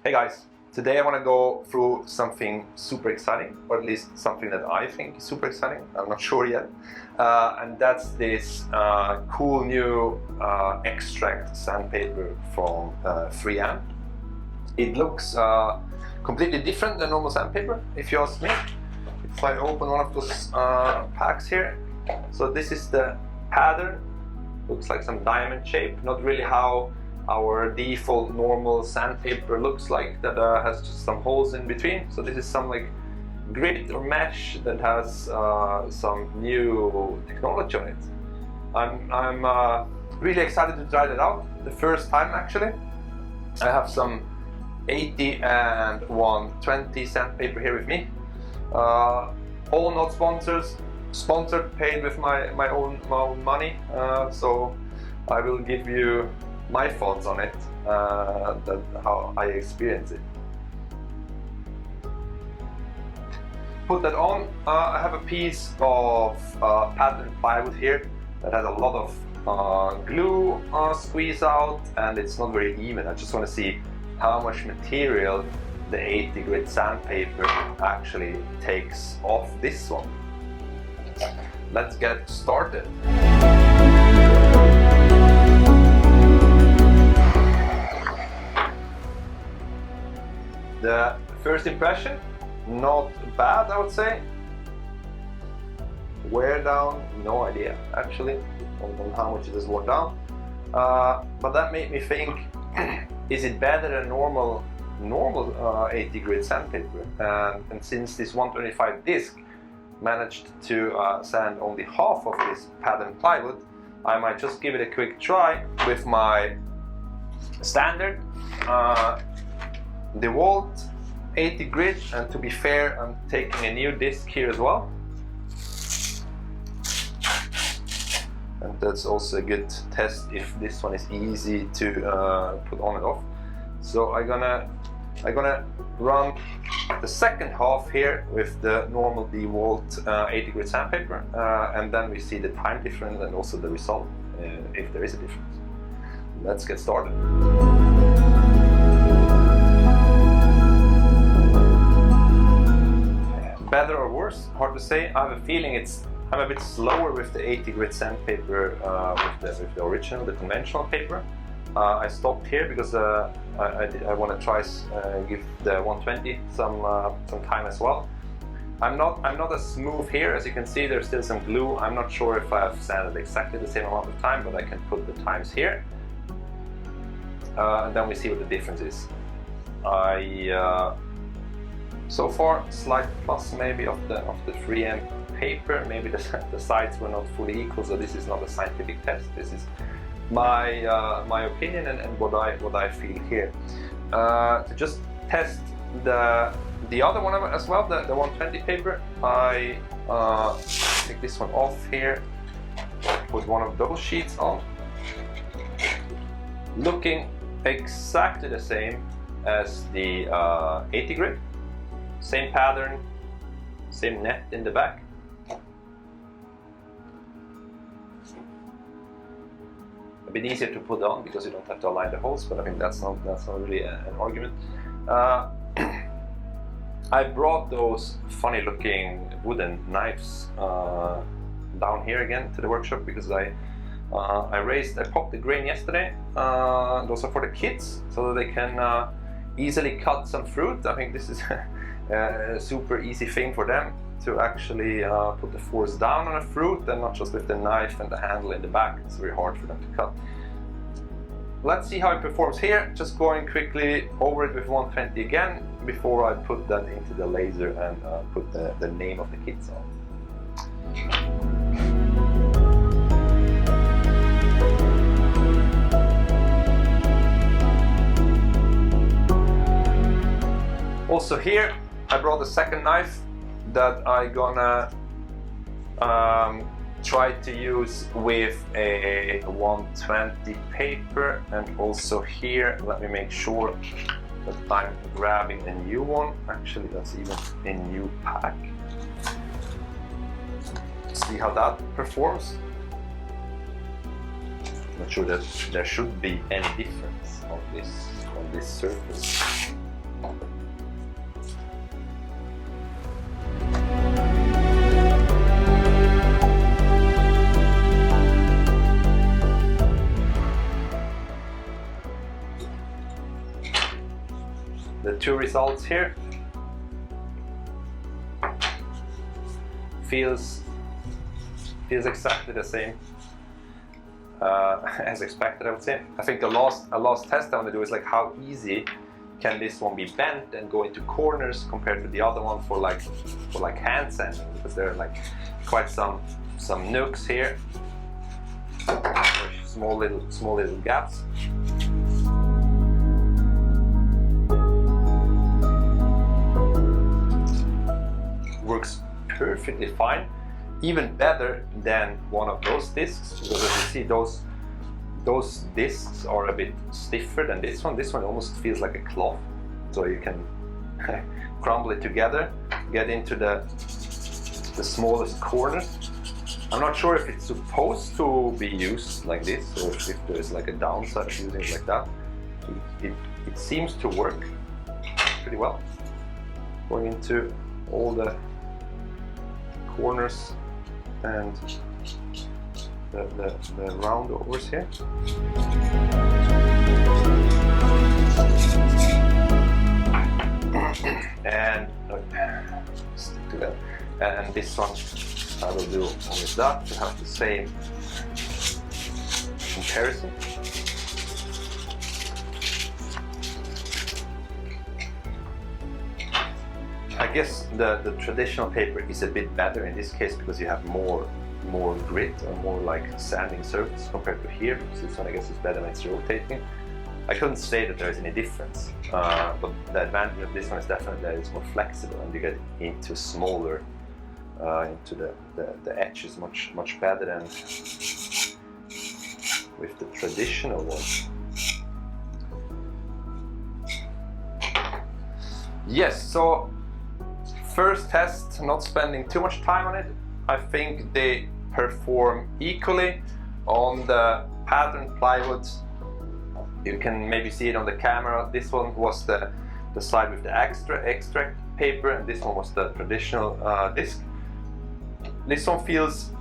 Hey guys, today I want to go through something super exciting, or at least something that I think is super exciting. I'm not sure yet. And that's this cool new Xtract sandpaper from 3M. It looks completely different than normal sandpaper, if you ask me. If I open one of those packs here, so this is the pattern. Looks like some diamond shape, not really how our default normal sandpaper looks like, that has just some holes in between. So this is some like grit or mesh that has some new technology on it. I'm really excited to try that out, the first time actually. I have some 80 and 120 sandpaper here with me. All not sponsored, paid with my own money. So I will give you my thoughts on it, how I experience it. Put that on. I have a piece of pattern plywood here that has a lot of glue squeeze out, and it's not very even. I just want to see how much material the 80 grit sandpaper actually takes off this one. Let's get started. The first impression, not bad, I would say. Wear down, no idea actually on how much it is worn down. But that made me think, is it better than normal 80 grit sandpaper? And since this 125 disc managed to sand only half of this pattern plywood, I might just give it a quick try with my standard DeWalt 80 grit, and to be fair, I'm taking a new disc here as well, and that's also a good test if this one is easy to put on and off. So I'm gonna run the second half here with the normal DeWalt 80 grit sandpaper, and then we see the time difference and also the result, if there is a difference. Let's get started. Better or worse, hard to say. I have a feeling I'm a bit slower with the 80 grit sandpaper with the original, the conventional paper. I stopped here because I want to try give the 120 some time as well. I'm not as smooth here, as you can see. There's still some glue. I'm not sure if I have sanded exactly the same amount of time, but I can put the times here, and then we see what the difference is. So far, slight plus maybe of the 3M paper. Maybe the sides were not fully equal, so this is not a scientific test. This is my opinion and what I feel here. To just test the other one as well, the 120 paper, I take this one off here, put one of those sheets on, looking exactly the same as the 80 grit. Same pattern, same net in the back. A bit easier to put on because you don't have to align the holes, but I think that's not really an argument. I brought those funny looking wooden knives down here again to the workshop because I popped the grain yesterday. Those are for the kids so that they can easily cut some fruit. I think this is a super easy thing for them to actually put the force down on a fruit and not just with the knife and the handle in the back. It's very hard for them to cut. Let's see how it performs here. Just going quickly over it with 120 again before I put that into the laser and put the name of the kits on. Also here, I brought a second knife that I'm gonna try to use with a 120 paper, and also here, let me make sure that I'm grabbing a new one. Actually, that's even a new pack. See how that performs. Not sure that there should be any difference on this surface. The two results here feels exactly the same as expected, I would say. I think a last test I want to do is like how easy can this one be bent and go into corners compared to the other one for like hand sanding, because there are like quite some nooks here, small little gaps. Works perfectly fine, even better than one of those discs, because as you see, those discs are a bit stiffer than this one. This one almost feels like a cloth, so you can crumble it together, get into the smallest corners. I'm not sure if it's supposed to be used like this, or if there's like a downside of using it like that. It seems to work pretty well, going into all the corners and the round overs here. And stick to that. And this one I will do with that to have the same comparison. I guess the traditional paper is a bit better in this case because you have more grit or more like sanding surface compared to here, because this one I guess is better when it's rotating. I couldn't say that there is any difference, but the advantage of this one is definitely that it's more flexible and you get into smaller, into the edges much better than with the traditional one. Yes, so first test, not spending too much time on it. I think they perform equally on the pattern plywood. You can maybe see it on the camera. This one was the side with the Xtract paper, and this one was the traditional disc. This one feels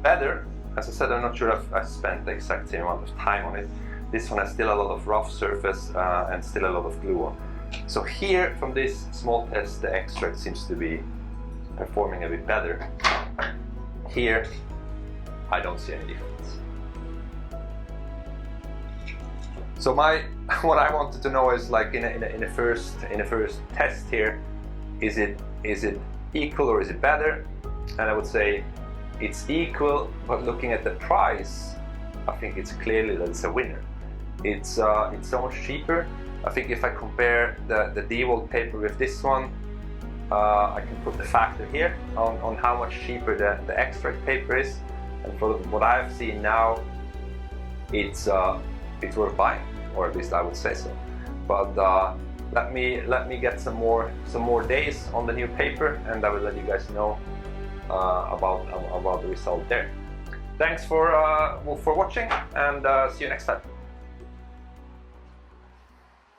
better. As I said, I'm not sure if I spent the exact same amount of time on it. This one has still a lot of rough surface and still a lot of glue on. So here, from this small test, the Xtract seems to be performing a bit better. Here, I don't see any difference. So what I wanted to know is, like, in the first test here, is it equal or is it better? And I would say it's equal, but looking at the price, I think it's clearly that it's a winner. It's so much cheaper. I think if I compare the DeWalt paper with this one, I can put the factor here on how much cheaper the Xtract paper is, and for what I've seen now, it's worth buying, or at least I would say so. But let me get some more days on the new paper, and I will let you guys know about the result there. Thanks for watching, and see you next time.